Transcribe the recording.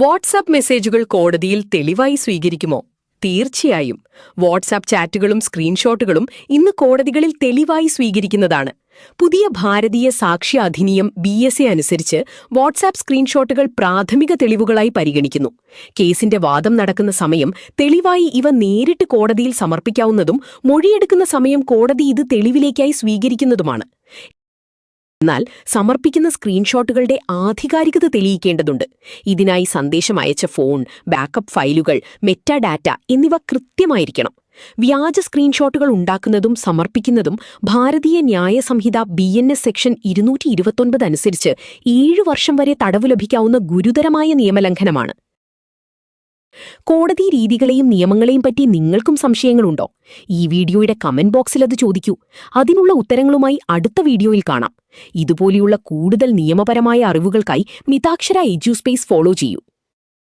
WhatsApp മെസ്സേജുകൾ കോടതിയിൽ തെളിവായി സ്വീകരിക്കുമോ? തീർച്ചയായും. വാട്സാപ്പ് ചാറ്റുകളും സ്ക്രീൻഷോട്ടുകളും ഇന്ന് കോടതികളിൽ തെളിവായി സ്വീകരിക്കുന്നതാണ്. പുതിയ ഭാരതീയ സാക്ഷ്യ അധിനിയം BSA അനുസരിച്ച് വാട്സാപ്പ് സ്ക്രീൻഷോട്ടുകൾ പ്രാഥമിക തെളിവുകളായി പരിഗണിക്കുന്നു. കേസിന്റെ വാദം നടക്കുന്ന സമയം തെളിവായി ഇവ നേരിട്ട് കോടതിയിൽ സമർപ്പിക്കാവുന്നതും മൊഴിയെടുക്കുന്ന സമയം കോടതി ഇത് തെളിവിലേക്കായി സ്വീകരിക്കുന്നതുമാണ്. എന്നാൽ സമർപ്പിക്കുന്ന സ്ക്രീൻഷോട്ടുകളുടെ ആധികാരികത തെളിയിക്കേണ്ടതുണ്ട്. ഇതിനായി സന്ദേശം അയച്ച ഫോൺ, ബാക്കപ്പ് ഫയലുകൾ, മെറ്റാഡാറ്റ എന്നിവ കൃത്യമായിരിക്കണം. വ്യാജ സ്ക്രീൻഷോട്ടുകൾ ഉണ്ടാക്കുന്നതും സമർപ്പിക്കുന്നതും ഭാരതീയ ന്യായ സംഹിത BNS സെക്ഷൻ 229 അനുസരിച്ച് 7 വർഷം വരെ തടവ് ലഭിക്കാവുന്ന ഗുരുതരമായ നിയമലംഘനമാണ്. കോടതി രീതികളെയും നിയമങ്ങളെയും പറ്റി നിങ്ങൾക്കും സംശയങ്ങളുണ്ടോ? ഈ വീഡിയോയുടെ കമന്റ് ബോക്സിൽ അത് ചോദിക്കൂ. അതിനുള്ള ഉത്തരങ്ങളുമായി അടുത്ത വീഡിയോയിൽ കാണാം. ഇതുപോലെയുള്ള കൂടുതൽ നിയമപരമായ അറിവുകൾക്കായി മിതാക്ഷര എഡ്യൂസ്പേസ് ഫോളോ ചെയ്യൂ.